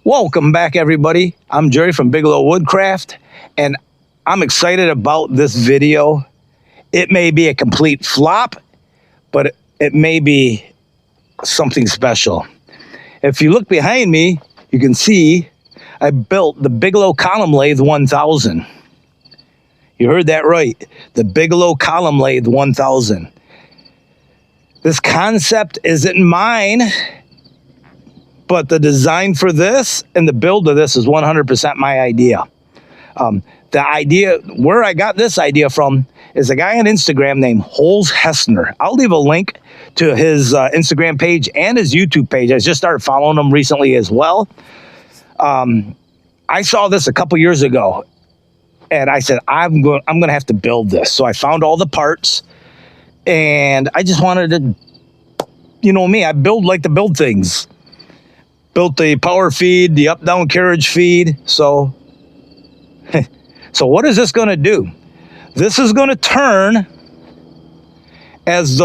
Welcome back, everybody. I'm Jerry from Bigelow Woodcraft, and I'm excited about this video. It may be a complete flop, but it may be something special. If you look behind me, you can see I built the Bigelow Column Lathe 1000. You heard that right, the Bigelow Column Lathe 1000. This concept isn't mine, but the design for this and the build of this is 100% my idea. The idea, where I got this idea from, is a guy on Instagram named Holz Hesener. I'll leave a link to his Instagram page and his YouTube page. I just started following him recently as well. I saw this a couple years ago, and I said, I'm going to have to build this. So I found all the parts, and I just wanted to, you know me, I like to build things. Built the power feed, the up-down carriage feed. So what is this going to do? This is going to turn as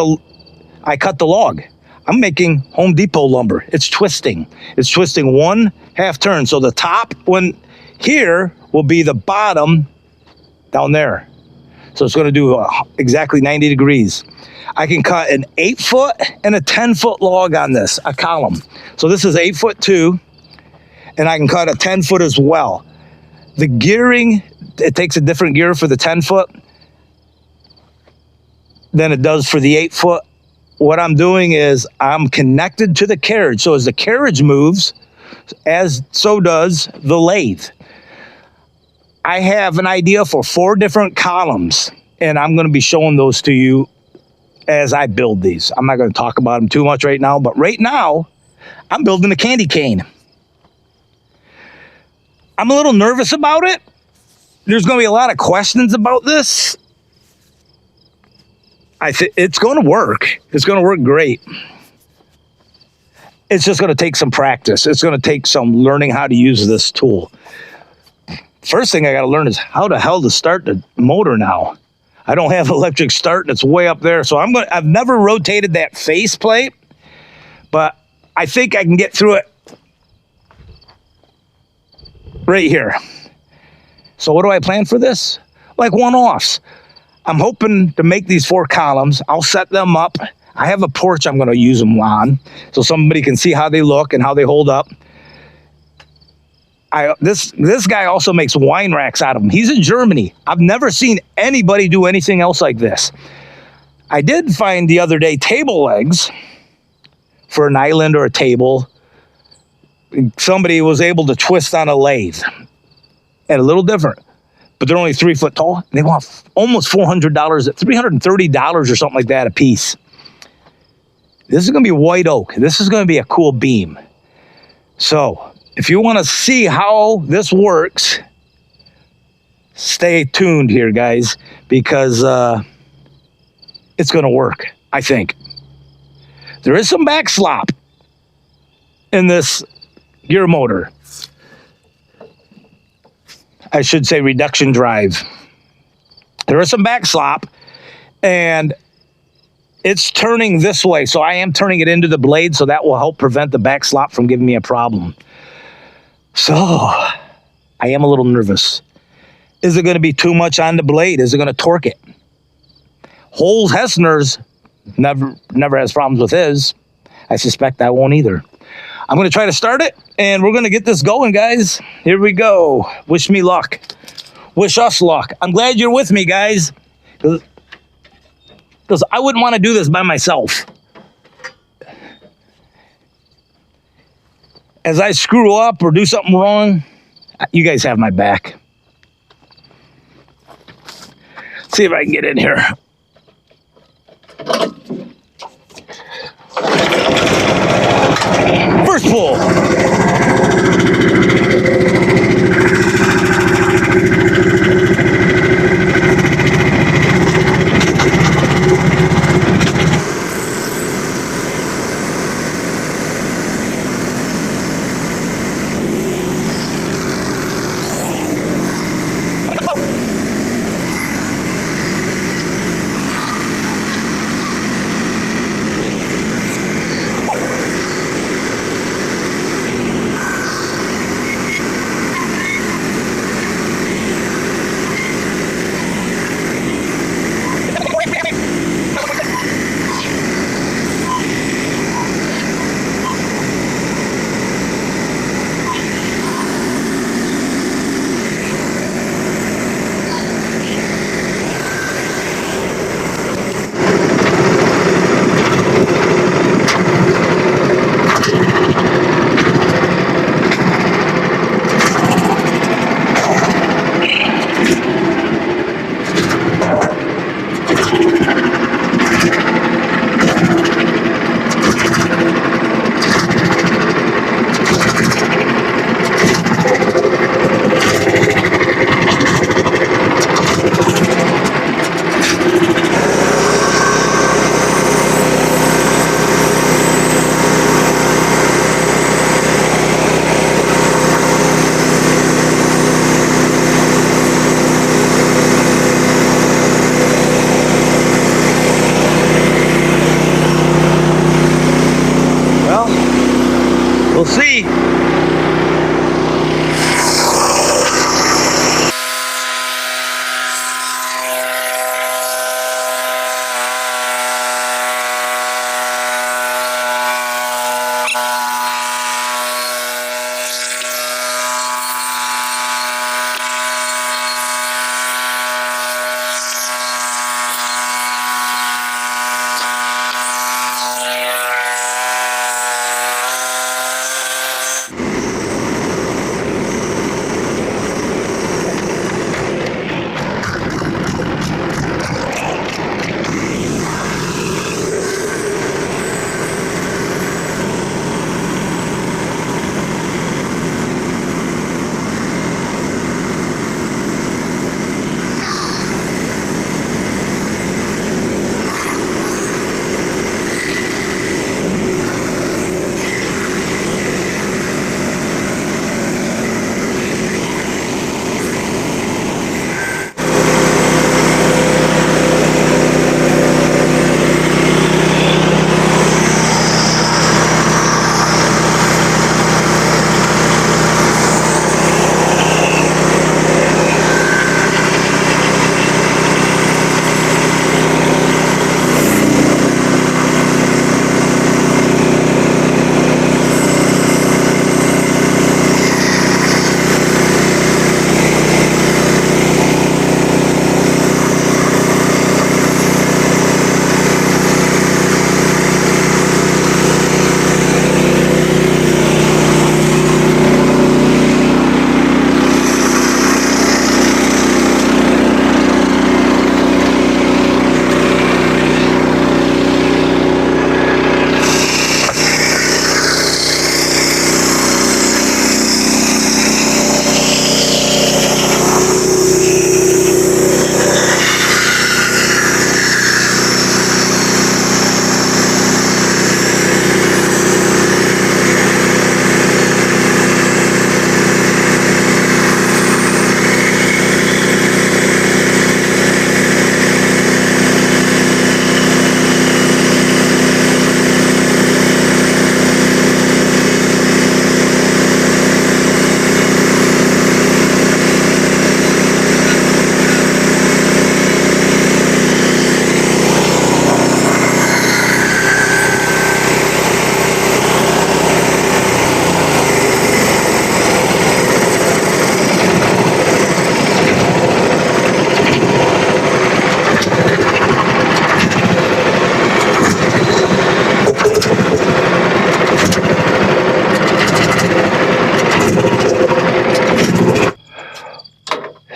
I cut the log. I'm making Home Depot lumber. It's twisting. It's twisting one half turn. So the top one here will be the bottom down there. So it's going to do exactly 90 degrees. I can cut an 8-foot and a 10-foot log on this, a column. So this is 8'2", and I can cut a 10-foot as well. The gearing, it takes a different gear for the 10-foot than it does for the 8-foot. What I'm doing is I'm connected to the carriage. So as the carriage moves, so does the lathe. I have an idea for 4 different columns, and I'm going to be showing those to you as I build these. I'm not going to talk about them too much right now, but right now, I'm building a candy cane. I'm a little nervous about it. There's going to be a lot of questions about this. I think it's going to work. It's going to work great. It's just going to take some practice. It's going to take some learning how to use this tool. First thing I got to learn is how the hell to start the motor now. I don't have electric start, and it's way up there. So I've never rotated that face plate, but I think I can get through it right here. So what do I plan for this? Like one-offs. I'm hoping to make these 4 columns. I'll set them up. I have a porch I'm going to use them on so somebody can see how they look and how they hold up. This guy also makes wine racks out of them. He's in Germany. I've never seen anybody do anything else like this. I did find the other day table legs for an island or a table. Somebody was able to twist on a lathe, and a little different, but they're only 3 foot tall. They want almost $400, $330 or something like that a piece. This is going to be white oak. This is going to be a cool beam. So if you want to see how this works, stay tuned here, guys, because it's going to work, I think. There is some back slop in this gear motor. I should say reduction drive. There is some back slop, and it's turning this way, so I am turning it into the blade, so that will help prevent the back slop from giving me a problem. So, I am a little nervous. Is it going to be too much on the blade? Is it going to torque it? Holz Hesener's never has problems with his. I suspect I won't either. I'm going to try to start it, and we're going to get this going, guys. Here we go. Wish me luck. Wish us luck. I'm glad you're with me, guys, because I wouldn't want to do this by myself. As I screw up or do something wrong, you guys have my back. Let's see if I can get in here. First pull. We'll see.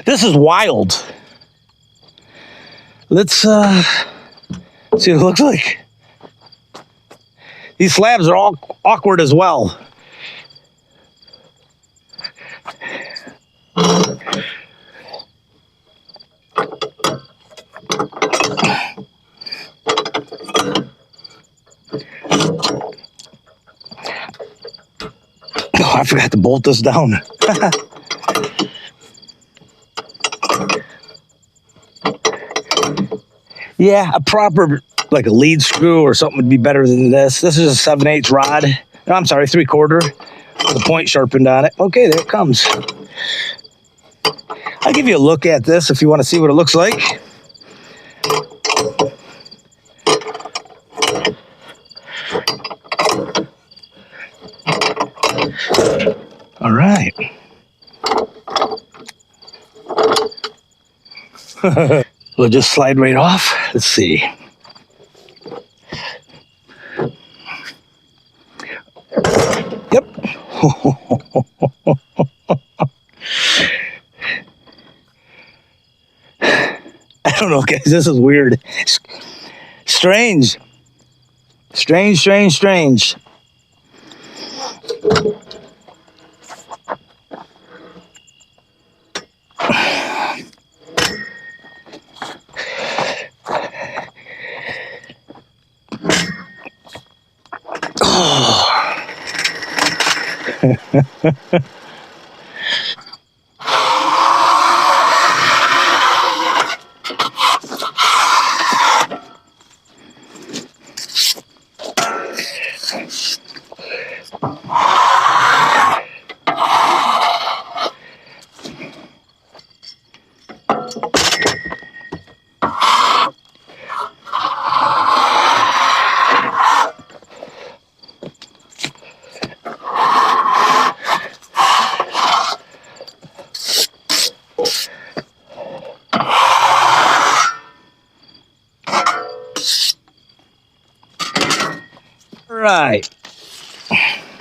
This is wild. Let's see what it looks like. These slabs are all awkward as well. Oh, I forgot to bolt this down. Yeah, a proper, like a lead screw or something would be better than this. This is a 7/8 rod. No, I'm sorry, 3/4. The point sharpened on it. Okay, there it comes. I'll give you a look at this if you want to see what it looks like. All right. We'll just slide right off. Let's see. Yep. I don't know, guys. This is weird. Strange. Strange, strange, strange.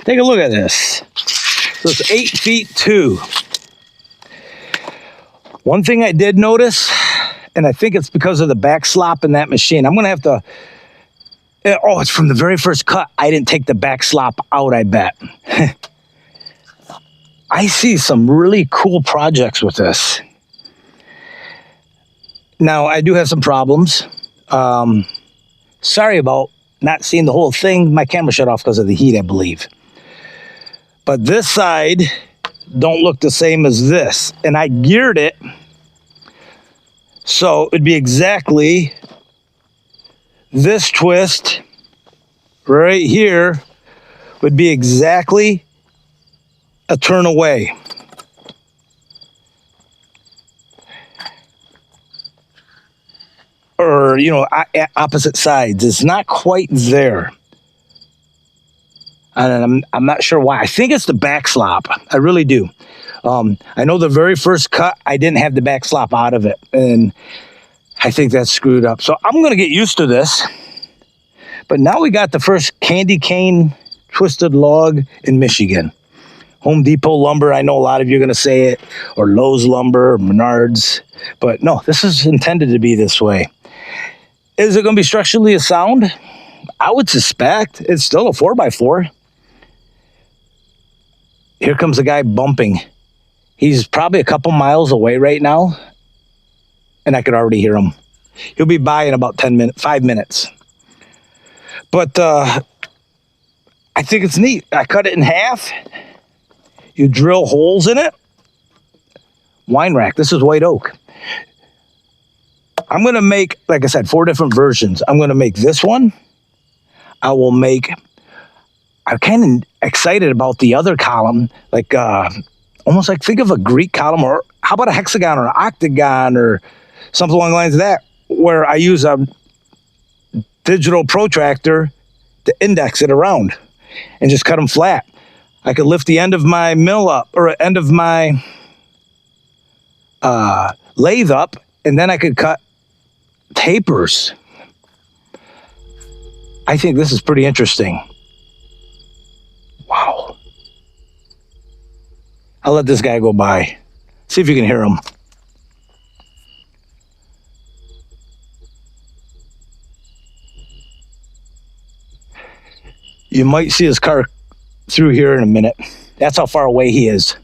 Take a look at this. So it's 8 feet 2. One thing I did notice, and I think it's because of the back slop in that machine. I'm going to have to... Oh, it's from the very first cut. I didn't take the back slop out, I bet. I see some really cool projects with this. Now, I do have some problems. Sorry about not seeing the whole thing. My camera shut off because of the heat, I believe. But this side don't look the same as this. And I geared it so it'd be exactly this twist right here would be exactly a turn away. Or, you know, opposite sides. It's not quite there. And I'm not sure why. I think it's the back slop. I really do. I know the very first cut, I didn't have the back slop out of it. And I think that's screwed up. So I'm going to get used to this. But now we got the first candy cane twisted log in Michigan. Home Depot lumber, I know a lot of you are going to say it. Or Lowe's lumber, or Menards. But no, this is intended to be this way. Is it going to be structurally sound? I would suspect. It's still a 4x4. Here comes the guy bumping. He's probably a couple miles away right now. And I could already hear him. He'll be by in about 5 minutes. But I think it's neat. I cut it in half. You drill holes in it. Wine rack. This is white oak. I'm going to make, like I said, 4 different versions. I'm going to make this one. I'm kind of excited about the other column, like almost like think of a Greek column, or how about a hexagon or an octagon or something along the lines of that, where I use a digital protractor to index it around and just cut them flat. I could lift the end of my mill up, or end of my lathe up, and then I could cut tapers. I think this is pretty interesting. Wow. I'll let this guy go by. See if you can hear him. You might see his car through here in a minute. That's how far away he is.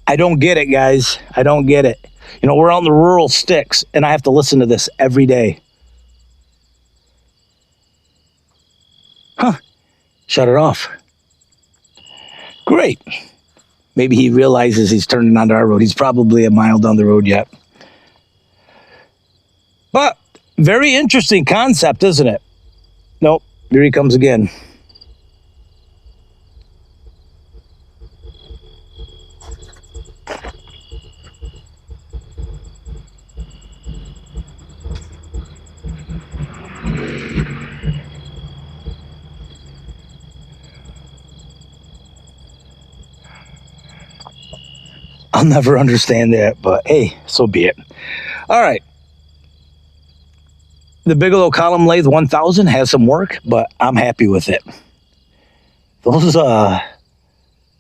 I don't get it, guys. I don't get it. You know, we're out in the rural sticks, and I have to listen to this every day. Huh. Shut it off. Great. Maybe he realizes he's turning onto our road. He's probably a mile down the road yet. But very interesting concept, isn't it? Nope. Here he comes again. I'll never understand that, but hey, so be it. All right. The Bigelow Column Lathe 1000 has some work, but I'm happy with it. Those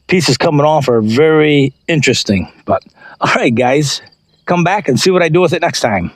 pieces coming off are very interesting. But all right, guys, come back and see what I do with it next time.